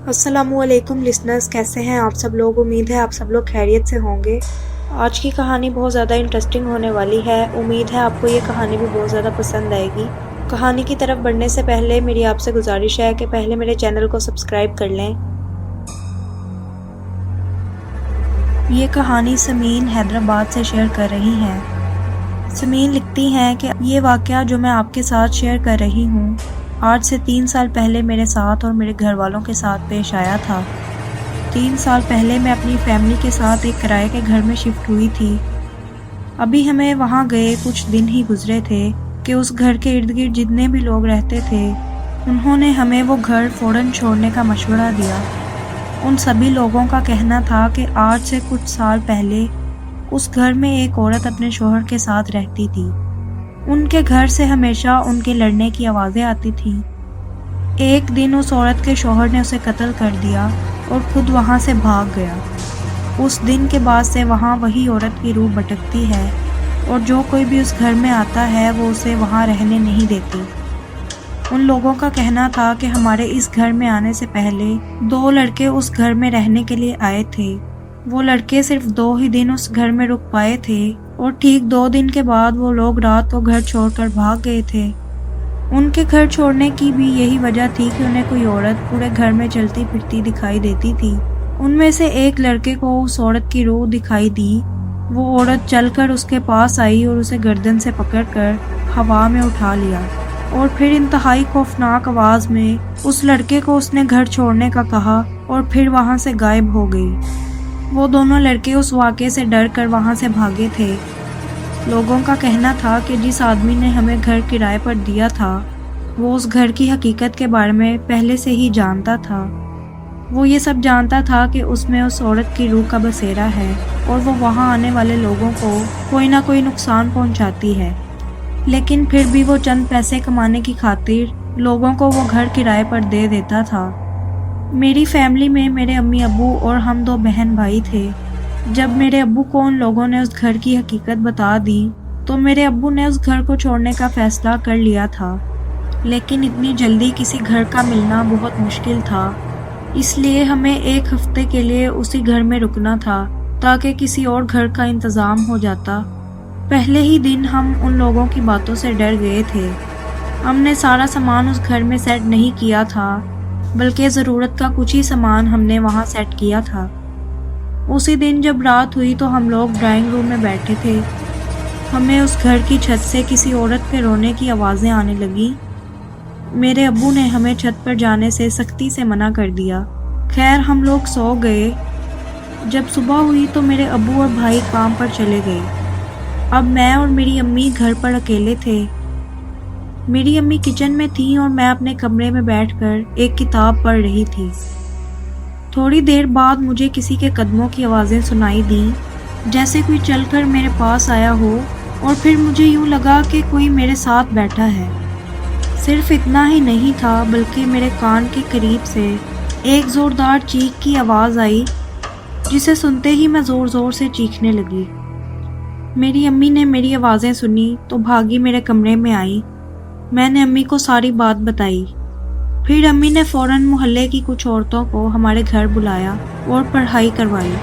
السلام علیکم لسنرز، کیسے ہیں آپ سب لوگ؟ امید ہے آپ سب لوگ خیریت سے ہوں گے۔ آج کی کہانی بہت زیادہ انٹرسٹنگ ہونے والی ہے۔ امید ہے آپ کو یہ کہانی بھی بہت زیادہ پسند آئے گی۔ کہانی کی طرف بڑھنے سے پہلے میری آپ سے گزارش ہے کہ پہلے میرے چینل کو سبسکرائب کر لیں۔ یہ کہانی سمین حیدرآباد سے شیئر کر رہی ہیں۔ سمین لکھتی ہیں کہ یہ واقعہ جو میں آپ کے ساتھ شیئر کر رہی ہوں آج سے 3 سال پہلے میرے ساتھ اور میرے گھر والوں کے ساتھ پیش آیا تھا۔ 3 سال پہلے میں اپنی فیملی کے ساتھ ایک کرائے کے گھر میں شفٹ ہوئی تھی۔ ابھی ہمیں وہاں گئے کچھ دن ہی گزرے تھے کہ اس گھر کے ارد گرد جتنے بھی لوگ رہتے تھے انہوں نے ہمیں وہ گھر فوراً چھوڑنے کا مشورہ دیا۔ ان سبھی لوگوں کا کہنا تھا کہ آج سے کچھ سال پہلے اس گھر میں ایک عورت اپنے شوہر کے ساتھ رہتی تھی۔ ان کے گھر سے ہمیشہ ان کے لڑنے کی آوازیں آتی تھیں۔ ایک دن اس عورت کے شوہر نے اسے قتل کر دیا اور خود وہاں سے بھاگ گیا۔ اس دن کے بعد سے وہاں وہی عورت کی روح بھٹکتی ہے اور جو کوئی بھی اس گھر میں آتا ہے وہ اسے وہاں رہنے نہیں دیتی۔ ان لوگوں کا کہنا تھا کہ ہمارے اس گھر میں آنے سے پہلے 2 لڑکے اس گھر میں رہنے کے لیے آئے تھے۔ وہ لڑکے صرف 2 ہی دن اس گھر میں رک پائے تھے اور ٹھیک 2 دن کے بعد وہ لوگ رات کو گھر چھوڑ کر بھاگ گئے تھے۔ ان کے گھر چھوڑنے کی بھی یہی وجہ تھی کہ انہیں کوئی عورت پورے گھر میں چلتی پھرتی دکھائی دیتی تھی۔ ان میں سے ایک لڑکے کو اس عورت کی روح دکھائی دی۔ وہ عورت چل کر اس کے پاس آئی اور اسے گردن سے پکڑ کر ہوا میں اٹھا لیا اور پھر انتہائی خوفناک آواز میں اس لڑکے کو اس نے گھر چھوڑنے کا کہا اور پھر وہاں سے غائب ہو گئی۔ وہ دونوں لڑکے اس واقعے سے ڈر کر وہاں سے بھاگے تھے۔ لوگوں کا کہنا تھا کہ جس آدمی نے ہمیں گھر کرائے پر دیا تھا وہ اس گھر کی حقیقت کے بارے میں پہلے سے ہی جانتا تھا۔ وہ یہ سب جانتا تھا کہ اس میں اس عورت کی روح کا بسیرا ہے اور وہ وہاں آنے والے لوگوں کو کوئی نہ کوئی نقصان پہنچاتی ہے، لیکن پھر بھی وہ چند پیسے کمانے کی خاطر لوگوں کو وہ گھر کرائے پر دے دیتا تھا۔ میری فیملی میں میرے امی ابو اور ہم 2 بہن بھائی تھے۔ جب میرے ابو کو ان لوگوں نے اس گھر کی حقیقت بتا دی تو میرے ابو نے اس گھر کو چھوڑنے کا فیصلہ کر لیا تھا، لیکن اتنی جلدی کسی گھر کا ملنا بہت مشکل تھا، اس لیے ہمیں 1 ہفتے کے لیے اسی گھر میں رکنا تھا تاکہ کسی اور گھر کا انتظام ہو جاتا۔ پہلے ہی دن ہم ان لوگوں کی باتوں سے ڈر گئے تھے۔ ہم نے سارا سامان اس گھر میں سیٹ نہیں کیا تھا، بلکہ ضرورت کا کچھ ہی سامان ہم نے وہاں سیٹ کیا تھا۔ اسی دن جب رات ہوئی تو ہم لوگ ڈرائنگ روم میں بیٹھے تھے۔ ہمیں اس گھر کی چھت سے کسی عورت کے رونے کی آوازیں آنے لگیں۔ میرے ابو نے ہمیں چھت پر جانے سے سختی سے منع کر دیا۔ خیر ہم لوگ سو گئے۔ جب صبح ہوئی تو میرے ابو اور بھائی کام پر چلے گئے۔ اب میں اور میری امی گھر پر اکیلے تھے۔ میری امی کچن میں تھیں اور میں اپنے کمرے میں بیٹھ کر ایک کتاب پڑھ رہی تھی۔ تھوڑی دیر بعد مجھے کسی کے قدموں کی آوازیں سنائی دیں، جیسے کوئی چل کر میرے پاس آیا ہو، اور پھر مجھے یوں لگا کہ کوئی میرے ساتھ بیٹھا ہے۔ صرف اتنا ہی نہیں تھا بلکہ میرے کان کے قریب سے ایک زوردار چیخ کی آواز آئی، جسے سنتے ہی میں زور زور سے چیخنے لگی۔ میری امی نے میری آوازیں سنی تو بھاگی میرے کمرے میں آئی۔ میں نے امی کو ساری بات بتائی۔ پھر امی نے فوراً محلے کی کچھ عورتوں کو ہمارے گھر بلایا اور پڑھائی کروائی۔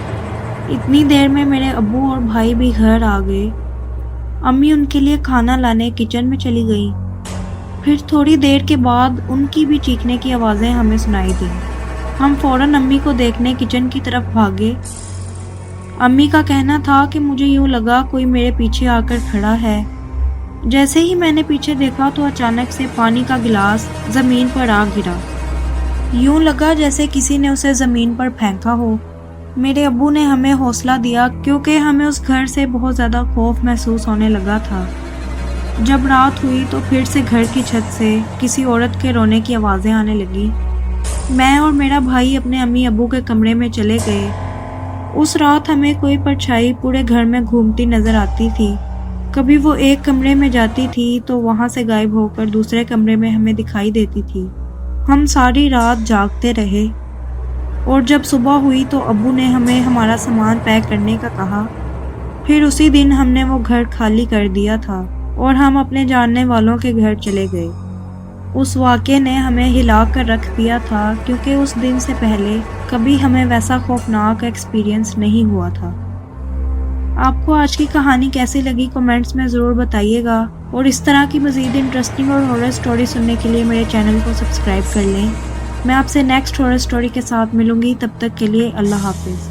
اتنی دیر میں میرے ابو اور بھائی بھی گھر آ گئے۔ امی ان کے لیے کھانا لانے کچن میں چلی گئیں۔ پھر تھوڑی دیر کے بعد ان کی بھی چیخنے کی آوازیں ہمیں سنائی دیں۔ ہم فوراً امی کو دیکھنے کچن کی طرف بھاگے۔ امی کا کہنا تھا کہ مجھے یوں لگا کوئی میرے پیچھے آ کر کھڑا ہے۔ جیسے ہی میں نے پیچھے دیکھا تو اچانک سے پانی کا گلاس زمین پر آ گرا۔ یوں لگا جیسے کسی نے اسے زمین پر پھینکا ہو۔ میرے ابو نے ہمیں حوصلہ دیا کیونکہ ہمیں اس گھر سے بہت زیادہ خوف محسوس ہونے لگا تھا۔ جب رات ہوئی تو پھر سے گھر کی چھت سے کسی عورت کے رونے کی آوازیں آنے لگیں۔ میں اور میرا بھائی اپنے امی ابو کے کمرے میں چلے گئے۔ اس رات ہمیں کوئی پرچھائی پورے گھر میں گھومتی نظر آتی تھی۔ کبھی وہ ایک کمرے میں جاتی تھی تو وہاں سے غائب ہو کر دوسرے کمرے میں ہمیں دکھائی دیتی تھی۔ ہم ساری رات جاگتے رہے اور جب صبح ہوئی تو ابو نے ہمیں ہمارا سامان پیک کرنے کا کہا۔ پھر اسی دن ہم نے وہ گھر خالی کر دیا تھا اور ہم اپنے جاننے والوں کے گھر چلے گئے۔ اس واقعے نے ہمیں ہلا کر رکھ دیا تھا کیونکہ اس دن سے پہلے کبھی ہمیں ویسا خوفناک ایکسپیرینس نہیں ہوا تھا۔ آپ کو آج کی کہانی کیسی لگی کمنٹس میں ضرور بتائیے گا، اور اس طرح کی مزید انٹرسٹنگ اور ہارر سٹوری سننے کے لیے میرے چینل کو سبسکرائب کر لیں۔ میں آپ سے نیکسٹ ہارر سٹوری کے ساتھ ملوں گی، تب تک کے لیے اللہ حافظ۔